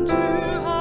운주하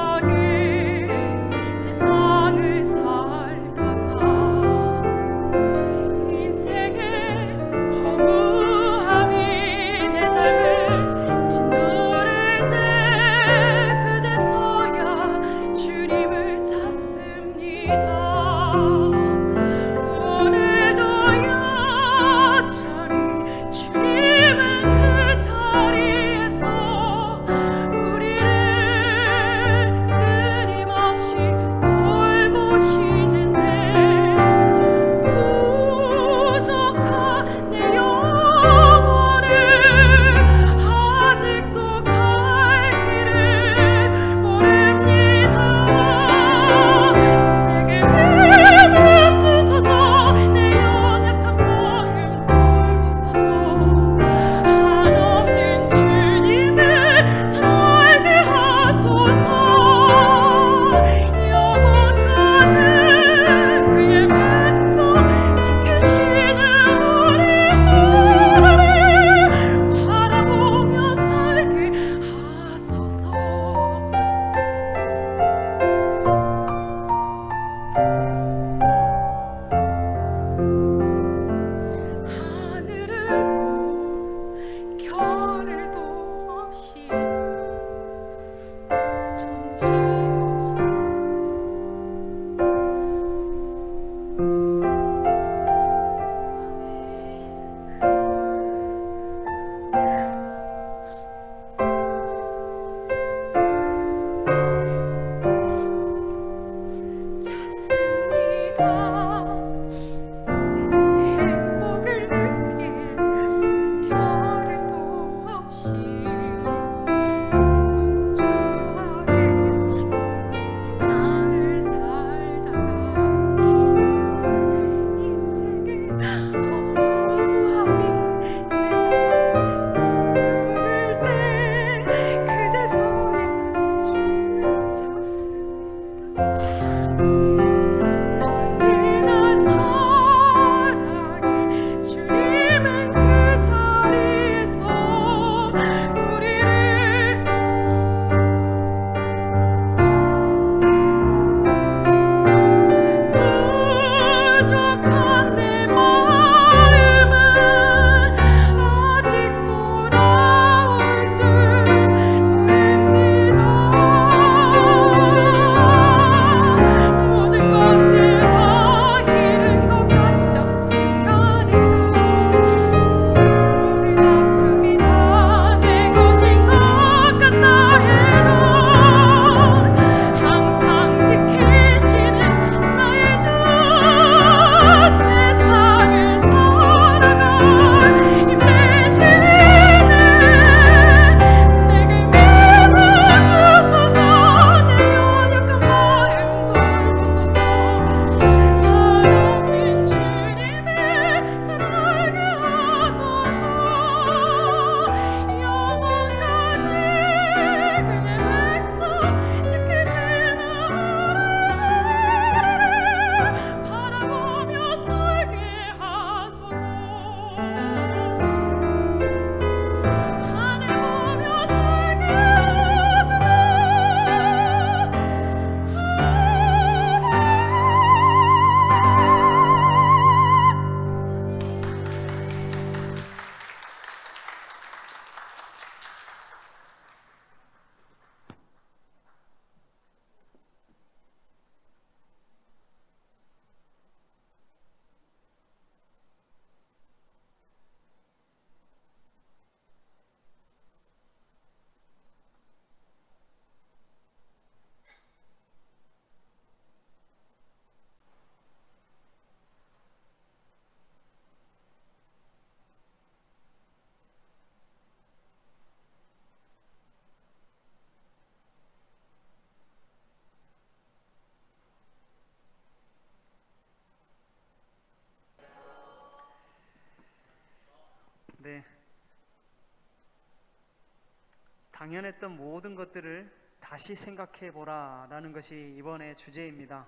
당연했던 모든 것들을 다시 생각해 보라 라는 것이 이번의 주제입니다.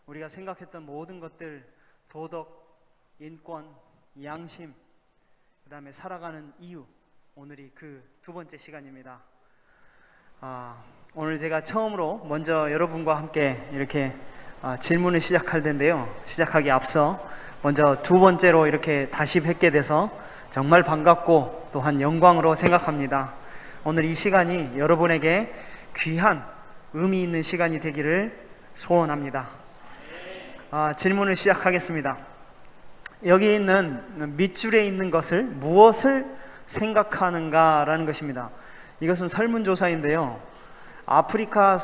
우리가 생각했던 모든 것들, 도덕, 인권, 양심, 그 다음에 살아가는 이유, 오늘이 그 두 번째 시간입니다. 오늘 제가 처음으로 먼저 여러분과 함께 이렇게 질문을 시작할 텐데요, 시작하기 앞서 먼저 두 번째로 이렇게 다시 뵙게 돼서 정말 반갑고 또한 영광으로 생각합니다. 오늘 이 시간이 여러분에게 귀한 의미 있는 시간이 되기를 소원합니다. 질문을 시작하겠습니다. 여기 있는 밑줄에 있는 것을 무엇을 생각하는가 라는 것입니다. 이것은 설문조사인데요, 아프리카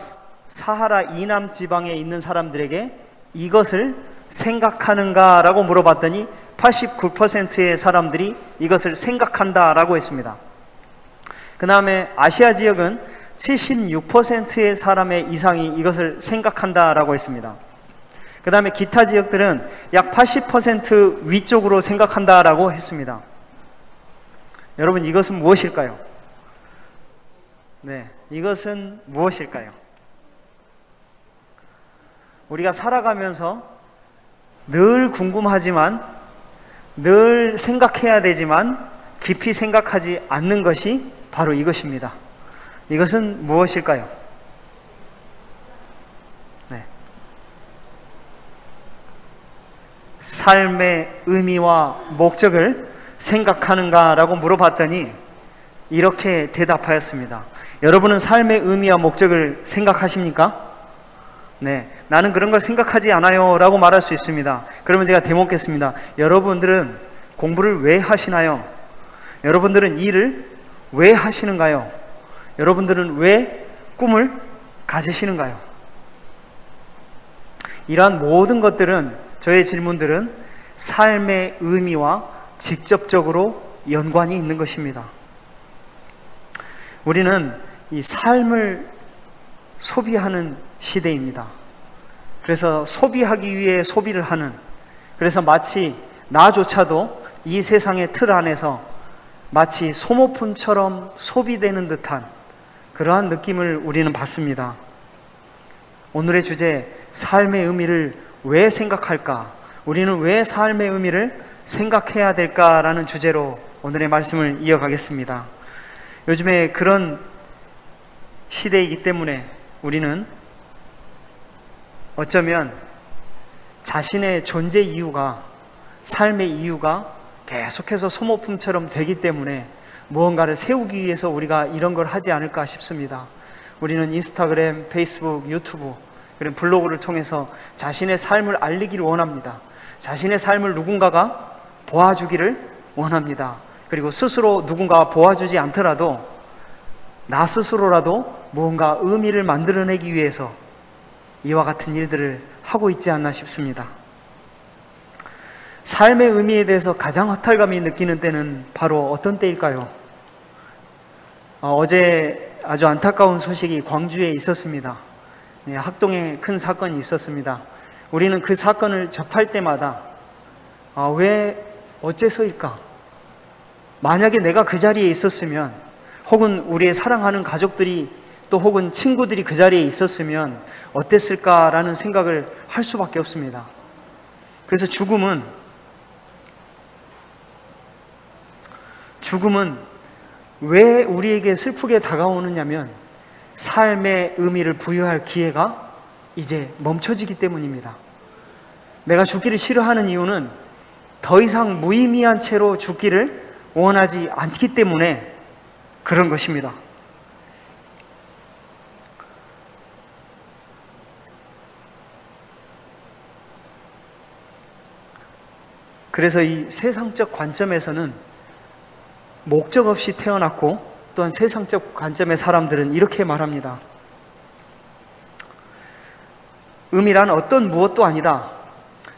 사하라 이남 지방에 있는 사람들에게 이것을 생각하는가 라고 물어봤더니 89%의 사람들이 이것을 생각한다 라고 했습니다. 그 다음에 아시아 지역은 76%의 사람의 이상이 이것을 생각한다 라고 했습니다. 그 다음에 기타 지역들은 약 80% 위쪽으로 생각한다 라고 했습니다. 여러분, 이것은 무엇일까요? 네, 이것은 무엇일까요? 우리가 살아가면서 늘 궁금하지만, 늘 생각해야 되지만 깊이 생각하지 않는 것이 바로 이것입니다. 이것은 무엇일까요? 네. 삶의 의미와 목적을 생각하는가 라고 물어봤더니 이렇게 대답하였습니다. 여러분은 삶의 의미와 목적을 생각하십니까? 네, 나는 그런 걸 생각하지 않아요 라고 말할 수 있습니다. 그러면 제가 대묻겠습니다. 여러분들은 공부를 왜 하시나요? 여러분들은 일을 왜 하시는가요? 여러분들은 왜 꿈을 가지시는가요? 이러한 모든 것들은, 저의 질문들은 삶의 의미와 직접적으로 연관이 있는 것입니다. 우리는 이 삶을 소비하는 시대입니다. 그래서 소비하기 위해 소비를 하는, 그래서 마치 나조차도 이 세상의 틀 안에서 마치 소모품처럼 소비되는 듯한 그러한 느낌을 우리는 받습니다. 오늘의 주제, 삶의 의미를 왜 생각할까? 우리는 왜 삶의 의미를 생각해야 될까라는 주제로 오늘의 말씀을 이어가겠습니다. 요즘에 그런 시대이기 때문에 우리는 어쩌면 자신의 존재 이유가, 삶의 이유가 계속해서 소모품처럼 되기 때문에 무언가를 세우기 위해서 우리가 이런 걸 하지 않을까 싶습니다. 우리는 인스타그램, 페이스북, 유튜브, 그런 블로그를 통해서 자신의 삶을 알리기를 원합니다. 자신의 삶을 누군가가 보아주기를 원합니다. 그리고 스스로 누군가가 보아주지 않더라도 나 스스로라도 무언가 의미를 만들어내기 위해서 이와 같은 일들을 하고 있지 않나 싶습니다. 삶의 의미에 대해서 가장 허탈감이 느끼는 때는 바로 어떤 때일까요? 어제 아주 안타까운 소식이 광주에 있었습니다. 네, 학동에 큰 사건이 있었습니다. 우리는 그 사건을 접할 때마다 왜 어째서일까? 만약에 내가 그 자리에 있었으면, 혹은 우리의 사랑하는 가족들이 또 혹은 친구들이 그 자리에 있었으면 어땠을까라는 생각을 할 수밖에 없습니다. 그래서 죽음은 왜 우리에게 슬프게 다가오느냐면 삶의 의미를 부여할 기회가 이제 멈춰지기 때문입니다. 내가 죽기를 싫어하는 이유는 더 이상 무의미한 채로 죽기를 원하지 않기 때문에 그런 것입니다. 그래서 이 세상적 관점에서는 목적 없이 태어났고, 또한 세상적 관점의 사람들은 이렇게 말합니다. 의미란 어떤 무엇도 아니다.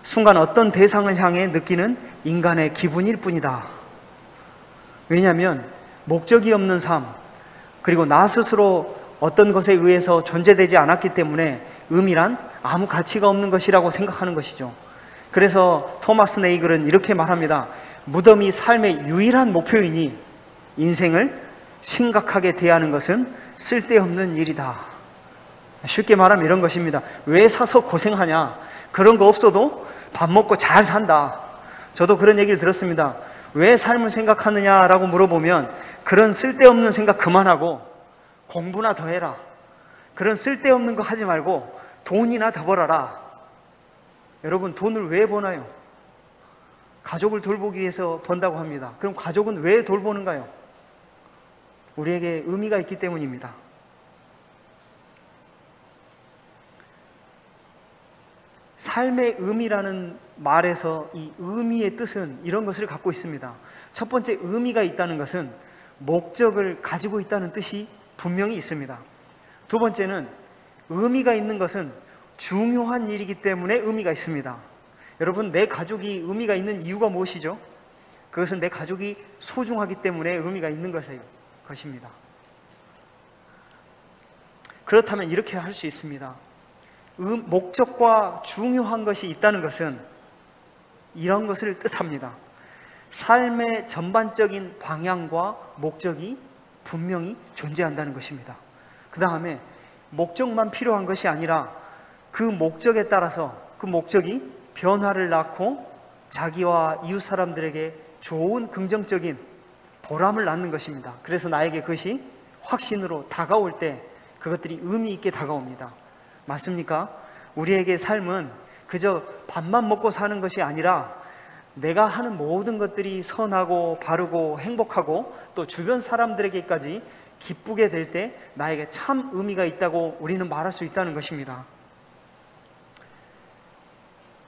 순간 어떤 대상을 향해 느끼는 인간의 기분일 뿐이다. 왜냐하면 목적이 없는 삶, 그리고 나 스스로 어떤 것에 의해서 존재되지 않았기 때문에 의미란 아무 가치가 없는 것이라고 생각하는 것이죠. 그래서 토마스 네이글은 이렇게 말합니다. 무덤이 삶의 유일한 목표이니 인생을 심각하게 대하는 것은 쓸데없는 일이다. 쉽게 말하면 이런 것입니다. 왜 사서 고생하냐? 그런 거 없어도 밥 먹고 잘 산다. 저도 그런 얘기를 들었습니다. 왜 삶을 생각하느냐라고 물어보면 그런 쓸데없는 생각 그만하고 공부나 더 해라. 그런 쓸데없는 거 하지 말고 돈이나 더 벌어라. 여러분, 돈을 왜 버나요? 가족을 돌보기 위해서 번다고 합니다. 그럼 가족은 왜 돌보는가요? 우리에게 의미가 있기 때문입니다. 삶의 의미라는 말에서 이 의미의 뜻은 이런 것을 갖고 있습니다. 첫 번째, 의미가 있다는 것은 목적을 가지고 있다는 뜻이 분명히 있습니다. 두 번째는 의미가 있는 것은 중요한 일이기 때문에 의미가 있습니다. 여러분, 내 가족이 의미가 있는 이유가 무엇이죠? 그것은 내 가족이 소중하기 때문에 의미가 있는 것입니다. 그렇다면 이렇게 할 수 있습니다. 목적과 중요한 것이 있다는 것은 이런 것을 뜻합니다. 삶의 전반적인 방향과 목적이 분명히 존재한다는 것입니다. 그 다음에 목적만 필요한 것이 아니라 그 목적에 따라서 그 목적이 변화를 낳고 자기와 이웃 사람들에게 좋은 긍정적인 보람을 낳는 것입니다. 그래서 나에게 그것이 확신으로 다가올 때 그것들이 의미 있게 다가옵니다. 맞습니까? 우리에게 삶은 그저 밥만 먹고 사는 것이 아니라 내가 하는 모든 것들이 선하고 바르고 행복하고 또 주변 사람들에게까지 기쁘게 될 때 나에게 참 의미가 있다고 우리는 말할 수 있다는 것입니다.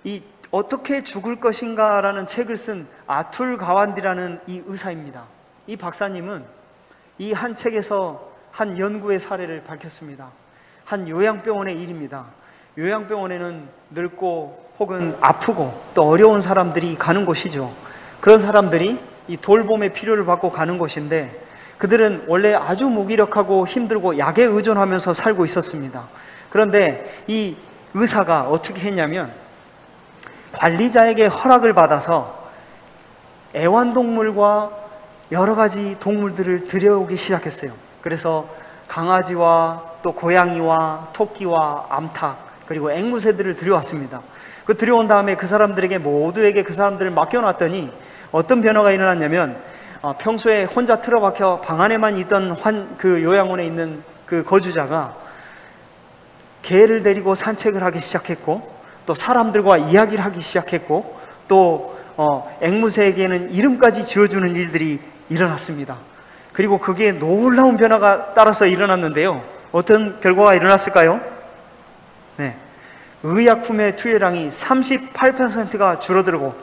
이 어떻게 죽을 것인가 라는 책을 쓴 아툴 가완디라는 이 의사입니다. 이 박사님은 이 한 책에서 한 연구의 사례를 밝혔습니다. 한 요양병원의 일입니다. 요양병원에는 늙고 혹은 아프고 또 어려운 사람들이 가는 곳이죠. 그런 사람들이 이 돌봄의 필요를 받고 가는 곳인데 그들은 원래 아주 무기력하고 힘들고 약에 의존하면서 살고 있었습니다. 그런데 이 의사가 어떻게 했냐면 관리자에게 허락을 받아서 애완동물과 여러 가지 동물들을 들여오기 시작했어요. 그래서 강아지와 또 고양이와 토끼와 암탉 그리고 앵무새들을 들여왔습니다. 그 들여온 다음에 그 사람들에게 모두에게 그 사람들을 맡겨놨더니 어떤 변화가 일어났냐면 평소에 혼자 틀어박혀 방 안에만 있던 그 요양원에 있는 그 거주자가 개를 데리고 산책을 하기 시작했고 또 사람들과 이야기를 하기 시작했고 또 앵무새에게는 이름까지 지어주는 일들이 일어났습니다. 그리고 그게 놀라운 변화가 따라서 일어났는데요. 어떤 결과가 일어났을까요? 네, 의약품의 투여량이 38%가 줄어들고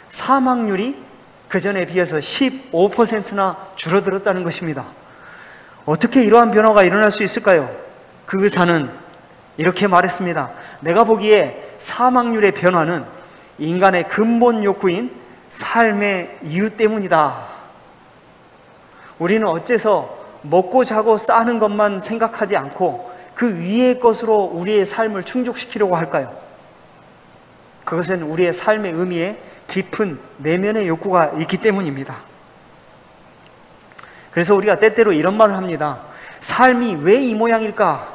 사망률이 그전에 비해서 15%나 줄어들었다는 것입니다. 어떻게 이러한 변화가 일어날 수 있을까요? 그 의사는 이렇게 말했습니다. 내가 보기에 사망률의 변화는 인간의 근본 욕구인 삶의 이유 때문이다. 우리는 어째서 먹고 자고 싸는 것만 생각하지 않고 그 위의 것으로 우리의 삶을 충족시키려고 할까요? 그것은 우리의 삶의 의미에 깊은 내면의 욕구가 있기 때문입니다. 그래서 우리가 때때로 이런 말을 합니다. 삶이 왜 이 모양일까?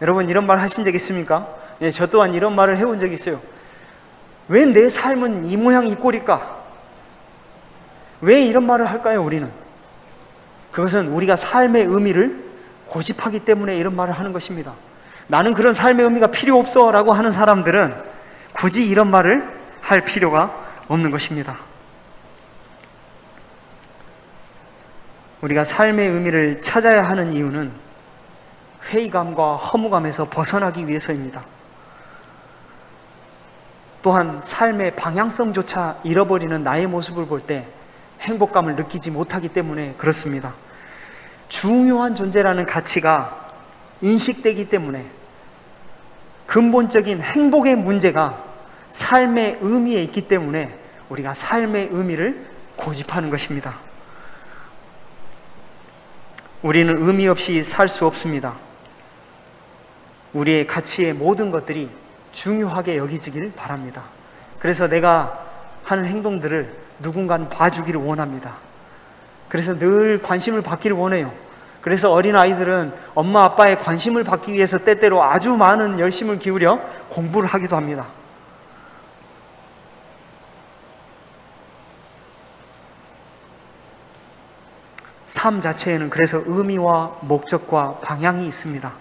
여러분 이런 말 하신 적 있습니까? 예, 저 또한 이런 말을 해본 적이 있어요. 왜 내 삶은 이 모양 이 꼴일까? 왜 이런 말을 할까요, 우리는? 그것은 우리가 삶의 의미를 고집하기 때문에 이런 말을 하는 것입니다. 나는 그런 삶의 의미가 필요 없어 라고 하는 사람들은 굳이 이런 말을 할 필요가 없는 것입니다. 우리가 삶의 의미를 찾아야 하는 이유는 회의감과 허무감에서 벗어나기 위해서입니다. 또한 삶의 방향성조차 잃어버리는 나의 모습을 볼 때 행복감을 느끼지 못하기 때문에 그렇습니다. 중요한 존재라는 가치가 인식되기 때문에 근본적인 행복의 문제가 삶의 의미에 있기 때문에 우리가 삶의 의미를 고집하는 것입니다. 우리는 의미 없이 살 수 없습니다. 우리의 가치의 모든 것들이 중요하게 여기지길 바랍니다. 그래서 내가 하는 행동들을 누군가는 봐주기를 원합니다. 그래서 늘 관심을 받기를 원해요. 그래서 어린아이들은 엄마 아빠의 관심을 받기 위해서 때때로 아주 많은 열심을 기울여 공부를 하기도 합니다. 삶 자체에는 그래서 의미와 목적과 방향이 있습니다.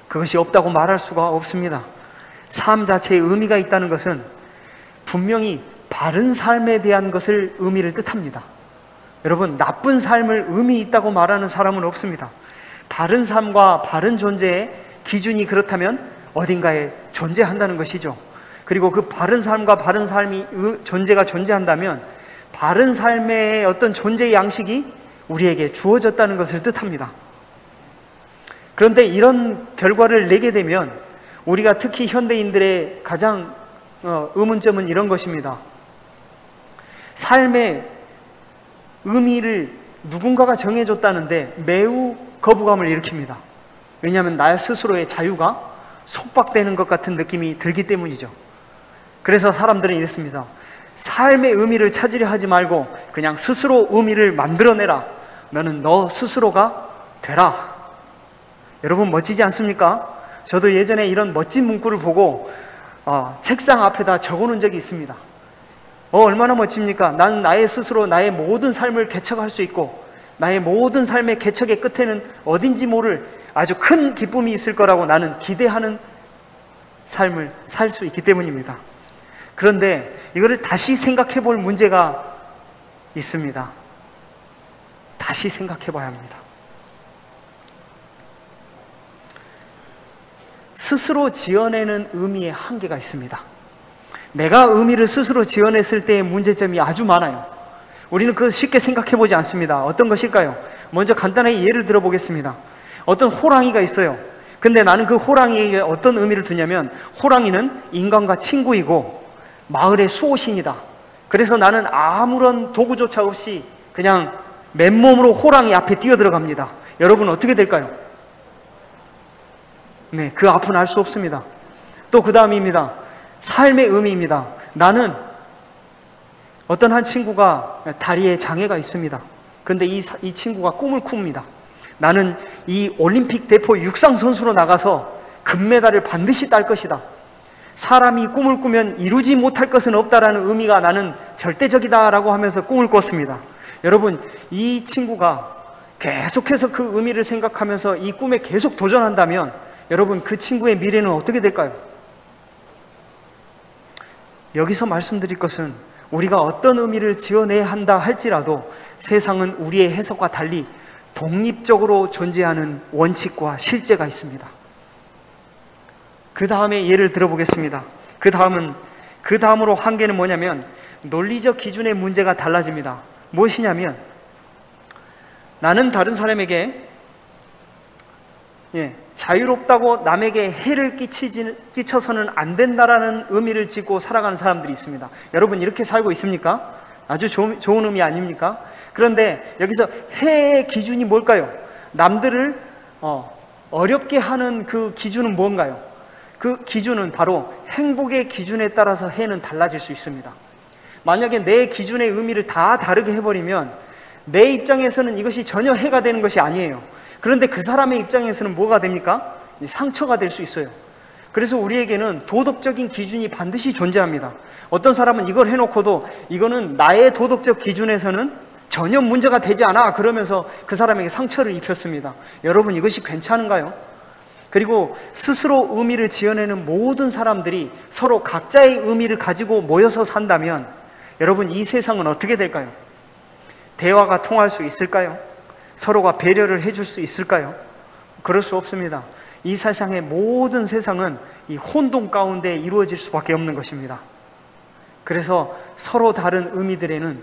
그것이 없다고 말할 수가 없습니다. 삶 자체에 의미가 있다는 것은 분명히 바른 삶에 대한 것을 의미를 뜻합니다. 여러분, 나쁜 삶을 의미 있다고 말하는 사람은 없습니다. 바른 삶과 바른 존재의 기준이 그렇다면 어딘가에 존재한다는 것이죠. 그리고 그 바른 삶과 바른 삶이 존재가 존재한다면 바른 삶의 어떤 존재의 양식이 우리에게 주어졌다는 것을 뜻합니다. 그런데 이런 결과를 내게 되면 우리가 특히 현대인들의 가장 의문점은 이런 것입니다. 삶의 의미를 누군가가 정해줬다는데 매우 거부감을 일으킵니다. 왜냐하면 나 스스로의 자유가 속박되는 것 같은 느낌이 들기 때문이죠. 그래서 사람들은 이랬습니다. 삶의 의미를 찾으려 하지 말고 그냥 스스로 의미를 만들어내라. 너는 너 스스로가 되라. 여러분, 멋지지 않습니까? 저도 예전에 이런 멋진 문구를 보고 책상 앞에다 적어놓은 적이 있습니다. 얼마나 멋집니까? 나는 나의 스스로 나의 모든 삶을 개척할 수 있고 나의 모든 삶의 개척의 끝에는 어딘지 모를 아주 큰 기쁨이 있을 거라고 나는 기대하는 삶을 살 수 있기 때문입니다. 그런데 이거를 다시 생각해 볼 문제가 있습니다. 다시 생각해 봐야 합니다. 스스로 지어내는 의미의 한계가 있습니다. 내가 의미를 스스로 지어냈을 때의 문제점이 아주 많아요. 우리는 그걸 쉽게 생각해 보지 않습니다. 어떤 것일까요? 먼저 간단하게 예를 들어 보겠습니다. 어떤 호랑이가 있어요. 근데 나는 그 호랑이에게 어떤 의미를 두냐면 호랑이는 인간과 친구이고 마을의 수호신이다. 그래서 나는 아무런 도구조차 없이 그냥 맨몸으로 호랑이 앞에 뛰어들어갑니다. 여러분, 어떻게 될까요? 네, 그 앞은 알 수 없습니다. 또 그 다음입니다. 삶의 의미입니다. 나는 어떤 한 친구가 다리에 장애가 있습니다. 그런데 이 친구가 꿈을 꿉니다. 나는 이 올림픽 대표 육상 선수로 나가서 금메달을 반드시 딸 것이다. 사람이 꿈을 꾸면 이루지 못할 것은 없다라는 의미가 나는 절대적이다라고 하면서 꿈을 꿨습니다. 여러분, 이 친구가 계속해서 그 의미를 생각하면서 이 꿈에 계속 도전한다면 여러분, 그 친구의 미래는 어떻게 될까요? 여기서 말씀드릴 것은 우리가 어떤 의미를 지어내야 한다 할지라도 세상은 우리의 해석과 달리 독립적으로 존재하는 원칙과 실제가 있습니다. 그 다음에 예를 들어보겠습니다. 그 다음으로 한계는 뭐냐면 논리적 기준의 문제가 달라집니다. 무엇이냐면 나는 다른 사람에게 자유롭다고 남에게 해를 끼쳐서는 안 된다라는 의미를 짓고 살아가는 사람들이 있습니다. 여러분, 이렇게 살고 있습니까? 아주 좋은 의미 아닙니까? 그런데 여기서 해의 기준이 뭘까요? 남들을 어렵게 하는 그 기준은 뭔가요? 그 기준은 바로 행복의 기준에 따라서 해는 달라질 수 있습니다. 만약에 내 기준의 의미를 다 다르게 해버리면 내 입장에서는 이것이 전혀 해가 되는 것이 아니에요. 그런데 그 사람의 입장에서는 뭐가 됩니까? 상처가 될 수 있어요. 그래서 우리에게는 도덕적인 기준이 반드시 존재합니다. 어떤 사람은 이걸 해놓고도 이거는 나의 도덕적 기준에서는 전혀 문제가 되지 않아 그러면서 그 사람에게 상처를 입혔습니다. 여러분, 이것이 괜찮은가요? 그리고 스스로 의미를 지어내는 모든 사람들이 서로 각자의 의미를 가지고 모여서 산다면 여러분, 이 세상은 어떻게 될까요? 대화가 통할 수 있을까요? 서로가 배려를 해줄 수 있을까요? 그럴 수 없습니다. 이 세상의 모든 세상은 이 혼돈 가운데 이루어질 수밖에 없는 것입니다. 그래서 서로 다른 의미들에는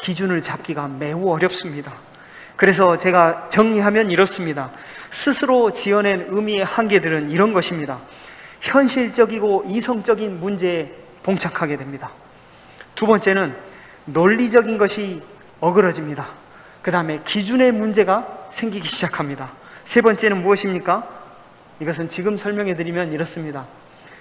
기준을 잡기가 매우 어렵습니다. 그래서 제가 정리하면 이렇습니다. 스스로 지어낸 의미의 한계들은 이런 것입니다. 현실적이고 이성적인 문제에 봉착하게 됩니다. 두 번째는 논리적인 것이 어그러집니다. 그 다음에 기준의 문제가 생기기 시작합니다. 세 번째는 무엇입니까? 이것은 지금 설명해 드리면 이렇습니다.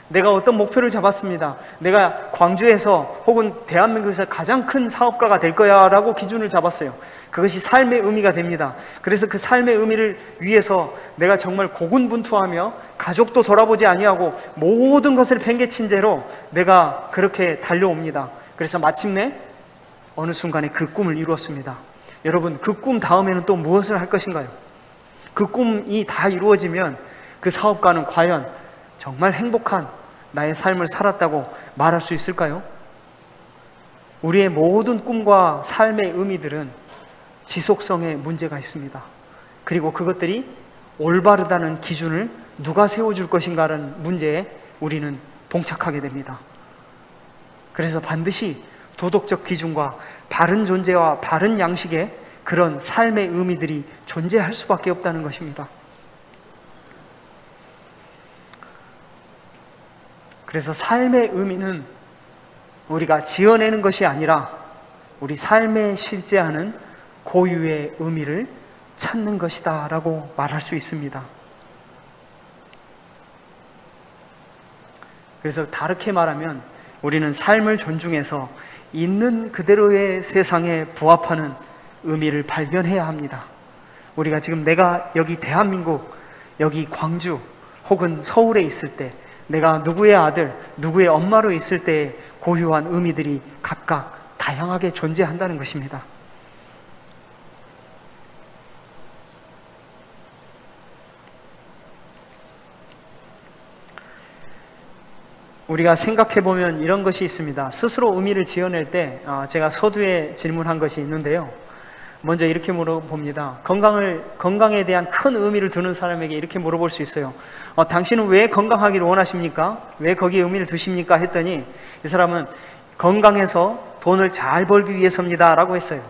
내가 어떤 목표를 잡았습니다. 내가 광주에서 혹은 대한민국에서 가장 큰 사업가가 될 거야 라고 기준을 잡았어요. 그것이 삶의 의미가 됩니다. 그래서 그 삶의 의미를 위해서 내가 정말 고군분투하며 가족도 돌아보지 아니하고 모든 것을 팽개친 채로 내가 그렇게 달려옵니다. 그래서 마침내 어느 순간에 그 꿈을 이루었습니다. 여러분, 그 꿈 다음에는 또 무엇을 할 것인가요? 그 꿈이 다 이루어지면 그 사업가는 과연 정말 행복한 나의 삶을 살았다고 말할 수 있을까요? 우리의 모든 꿈과 삶의 의미들은 지속성에 문제가 있습니다. 그리고 그것들이 올바르다는 기준을 누가 세워줄 것인가라는 문제에 우리는 봉착하게 됩니다. 그래서 반드시 도덕적 기준과 바른 존재와 바른 양식의 그런 삶의 의미들이 존재할 수밖에 없다는 것입니다. 그래서 삶의 의미는 우리가 지어내는 것이 아니라 우리 삶에 실제하는 고유의 의미를 찾는 것이다 라고 말할 수 있습니다. 그래서 다르게 말하면 우리는 삶을 존중해서 있는 그대로의 세상에 부합하는 의미를 발견해야 합니다. 우리가 지금 내가 여기 대한민국, 여기 광주 혹은 서울에 있을 때, 내가 누구의 아들, 누구의 엄마로 있을 때의 고유한 의미들이 각각 다양하게 존재한다는 것입니다. 우리가 생각해보면 이런 것이 있습니다. 스스로 의미를 지어낼 때 제가 서두에 질문한 것이 있는데요. 먼저 이렇게 물어봅니다. 건강에 대한 큰 의미를 두는 사람에게 이렇게 물어볼 수 있어요. 당신은 왜 건강하기를 원하십니까? 왜 거기에 의미를 두십니까? 했더니 이 사람은 건강해서 돈을 잘 벌기 위해서입니다 라고 했어요.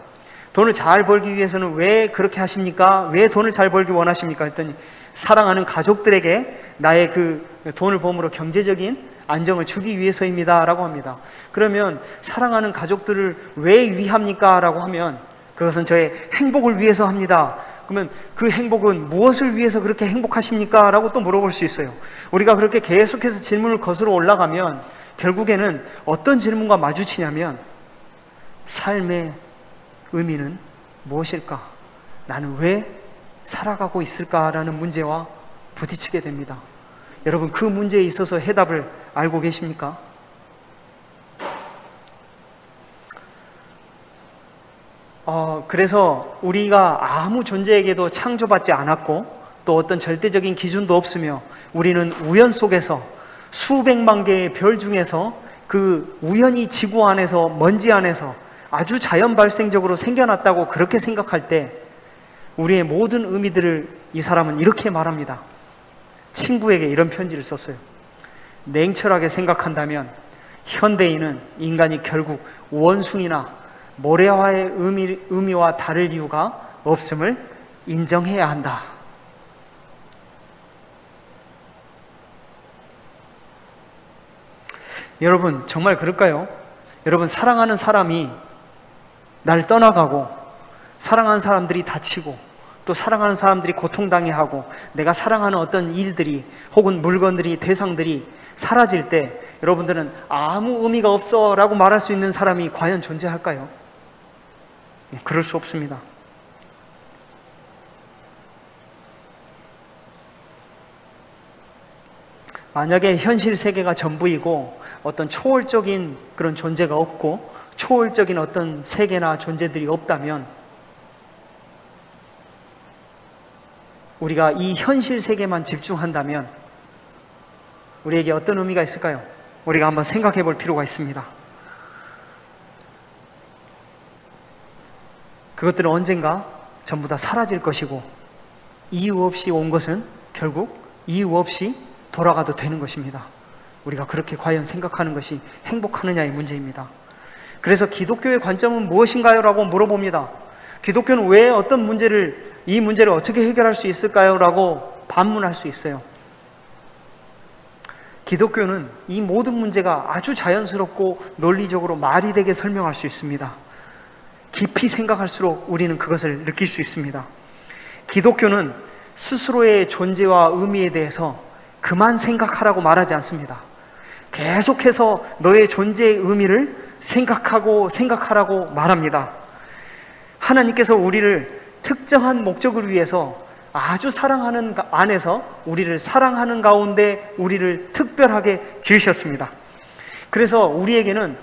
돈을 잘 벌기 위해서는 왜 그렇게 하십니까? 왜 돈을 잘 벌기 원하십니까? 했더니 사랑하는 가족들에게 나의 그 돈을 범으로 경제적인 안정을 주기 위해서입니다 라고 합니다. 그러면 사랑하는 가족들을 왜 위합니까? 라고 하면 그것은 저의 행복을 위해서 합니다. 그러면 그 행복은 무엇을 위해서 그렇게 행복하십니까? 라고 또 물어볼 수 있어요. 우리가 그렇게 계속해서 질문을 거슬러 올라가면 결국에는 어떤 질문과 마주치냐면 삶의 의미는 무엇일까? 나는 왜 살아가고 있을까라는 문제와 부딪히게 됩니다. 여러분, 그 문제에 있어서 해답을 알고 계십니까? 그래서 우리가 아무 존재에게도 창조받지 않았고 또 어떤 절대적인 기준도 없으며 우리는 우연 속에서 수백만 개의 별 중에서 그 우연히 지구 안에서 먼지 안에서 아주 자연 발생적으로 생겨났다고 그렇게 생각할 때 우리의 모든 의미들을 이 사람은 이렇게 말합니다. 친구에게 이런 편지를 썼어요. 냉철하게 생각한다면 현대인은 인간이 결국 원숭이나 모래화의 의미와 다를 이유가 없음을 인정해야 한다. 여러분, 정말 그럴까요? 여러분, 사랑하는 사람이 날 떠나가고 사랑하는 사람들이 다치고 또 사랑하는 사람들이 고통당해하고 내가 사랑하는 어떤 일들이 혹은 물건들이 대상들이 사라질 때 여러분들은 아무 의미가 없어 라고 말할 수 있는 사람이 과연 존재할까요? 그럴 수 없습니다. 만약에 현실 세계가 전부이고 어떤 초월적인 그런 존재가 없고 초월적인 어떤 세계나 존재들이 없다면 우리가 이 현실 세계만 집중한다면 우리에게 어떤 의미가 있을까요? 우리가 한번 생각해 볼 필요가 있습니다. 그것들은 언젠가 전부 다 사라질 것이고 이유 없이 온 것은 결국 이유 없이 돌아가도 되는 것입니다. 우리가 그렇게 과연 생각하는 것이 행복하느냐의 문제입니다. 그래서 기독교의 관점은 무엇인가요? 라고 물어봅니다. 기독교는 왜 어떤 이 문제를 어떻게 해결할 수 있을까요? 라고 반문할 수 있어요. 기독교는 이 모든 문제가 아주 자연스럽고 논리적으로 말이 되게 설명할 수 있습니다. 깊이 생각할수록 우리는 그것을 느낄 수 있습니다. 기독교는 스스로의 존재와 의미에 대해서 그만 생각하라고 말하지 않습니다. 계속해서 너의 존재의 의미를 생각하라고 말합니다. 하나님께서 우리를 특정한 목적을 위해서 아주 사랑하는 안에서 우리를 사랑하는 가운데 우리를 특별하게 지으셨습니다. 그래서 우리에게는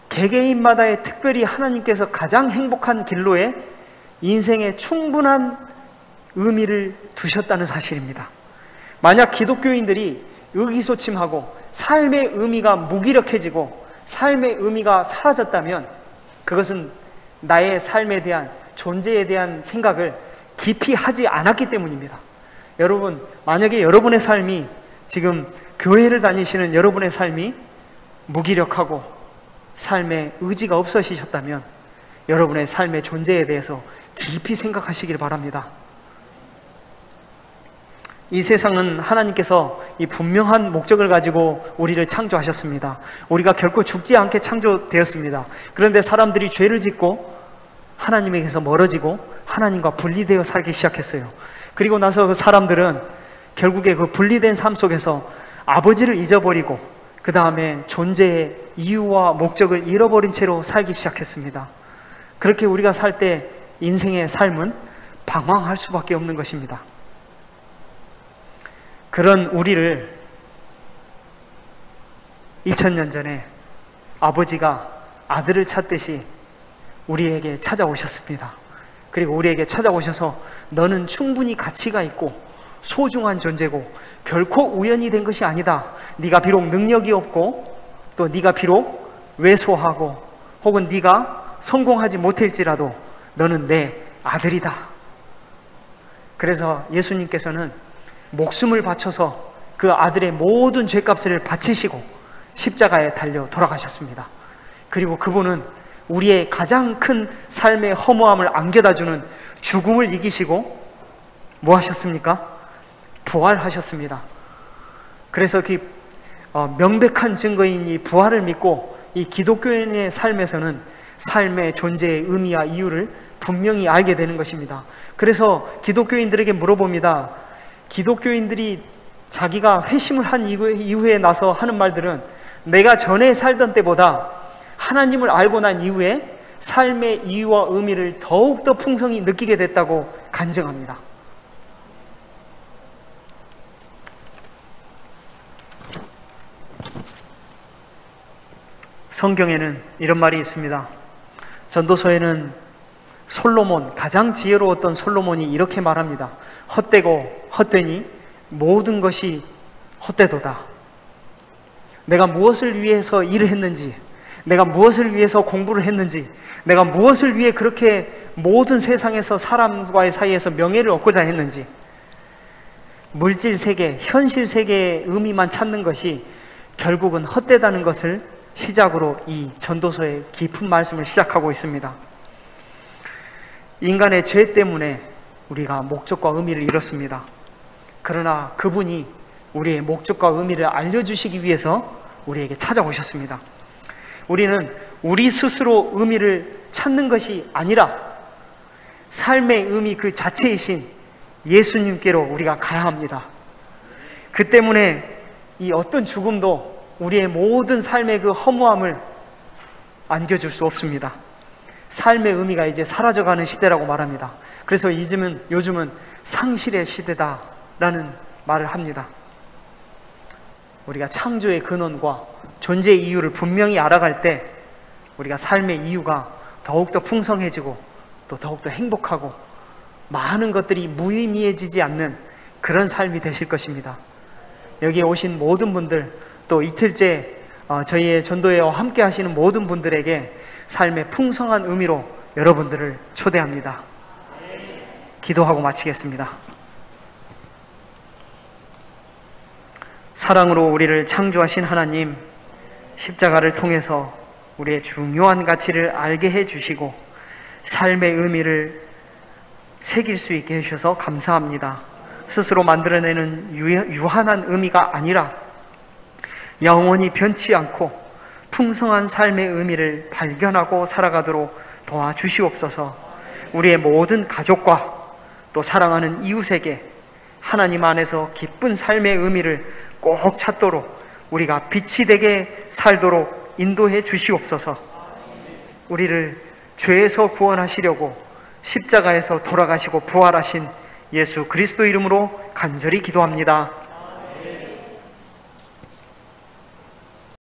개개인마다의 특별히 하나님께서 가장 행복한 길로에 인생에 충분한 의미를 두셨다는 사실입니다. 만약 기독교인들이 의기소침하고 삶의 의미가 무기력해지고 삶의 의미가 사라졌다면 그것은 나의 삶에 대한 존재에 대한 생각을 깊이 하지 않았기 때문입니다. 여러분, 만약에 여러분의 삶이 지금 교회를 다니시는 여러분의 삶이 무기력하고 삶에 의지가 없으셨다면 여러분의 삶의 존재에 대해서 깊이 생각하시길 바랍니다. 이 세상은 하나님께서 이 분명한 목적을 가지고 우리를 창조하셨습니다. 우리가 결코 죽지 않게 창조되었습니다. 그런데 사람들이 죄를 짓고 하나님에게서 멀어지고 하나님과 분리되어 살기 시작했어요. 그리고 나서 그 사람들은 결국에 그 분리된 삶 속에서 아버지를 잊어버리고 그 다음에 존재의 이유와 목적을 잃어버린 채로 살기 시작했습니다. 그렇게 우리가 살 때 인생의 삶은 방황할 수밖에 없는 것입니다. 그런 우리를 2000년 전에 아버지가 아들을 찾듯이 우리에게 찾아오셨습니다. 그리고 우리에게 찾아오셔서 너는 충분히 가치가 있고 소중한 존재고 결코 우연이 된 것이 아니다. 네가 비록 능력이 없고 또 네가 비록 왜소하고 혹은 네가 성공하지 못할지라도 너는 내 아들이다. 그래서 예수님께서는 목숨을 바쳐서 그 아들의 모든 죄값을 바치시고 십자가에 달려 돌아가셨습니다. 그리고 그분은 우리의 가장 큰 삶의 허무함을 안겨다주는 죽음을 이기시고 뭐 하셨습니까? 부활하셨습니다. 그래서 그 명백한 증거인 이 부활을 믿고 이 기독교인의 삶에서는 삶의 존재의 의미와 이유를 분명히 알게 되는 것입니다. 그래서 기독교인들에게 물어봅니다. 기독교인들이 자기가 회심을 한 이후에 나서 하는 말들은 내가 전에 살던 때보다 하나님을 알고 난 이후에 삶의 이유와 의미를 더욱더 풍성히 느끼게 됐다고 간증합니다. 성경에는 이런 말이 있습니다. 전도서에는 솔로몬, 가장 지혜로웠던 솔로몬이 이렇게 말합니다. 헛되고 헛되니 모든 것이 헛되도다. 내가 무엇을 위해서 일을 했는지, 내가 무엇을 위해서 공부를 했는지, 내가 무엇을 위해 그렇게 모든 세상에서 사람과의 사이에서 명예를 얻고자 했는지, 물질 세계, 현실 세계의 의미만 찾는 것이 결국은 헛되다는 것을 시작으로 이 전도서의 깊은 말씀을 시작하고 있습니다. 인간의 죄 때문에 우리가 목적과 의미를 잃었습니다. 그러나 그분이 우리의 목적과 의미를 알려주시기 위해서 우리에게 찾아오셨습니다. 우리는 우리 스스로 의미를 찾는 것이 아니라 삶의 의미 그 자체이신 예수님께로 우리가 가야 합니다. 그 때문에 이 어떤 죽음도 우리의 모든 삶의 그 허무함을 안겨줄 수 없습니다. 삶의 의미가 이제 사라져가는 시대라고 말합니다. 그래서 요즘은 상실의 시대다라는 말을 합니다. 우리가 창조의 근원과 존재의 이유를 분명히 알아갈 때 우리가 삶의 이유가 더욱더 풍성해지고 또 더욱더 행복하고 많은 것들이 무의미해지지 않는 그런 삶이 되실 것입니다. 여기에 오신 모든 분들, 또 이틀째 저희의 전도회와 함께 하시는 모든 분들에게 삶의 풍성한 의미로 여러분들을 초대합니다. 기도하고 마치겠습니다. 사랑으로 우리를 창조하신 하나님, 십자가를 통해서 우리의 중요한 가치를 알게 해주시고 삶의 의미를 새길 수 있게 해주셔서 감사합니다. 스스로 만들어내는 유한한 의미가 아니라 영원히 변치 않고 풍성한 삶의 의미를 발견하고 살아가도록 도와주시옵소서. 우리의 모든 가족과 또 사랑하는 이웃에게 하나님 안에서 기쁜 삶의 의미를 꼭 찾도록 우리가 빛이 되게 살도록 인도해 주시옵소서. 우리를 죄에서 구원하시려고 십자가에서 돌아가시고 부활하신 예수 그리스도 이름으로 간절히 기도합니다.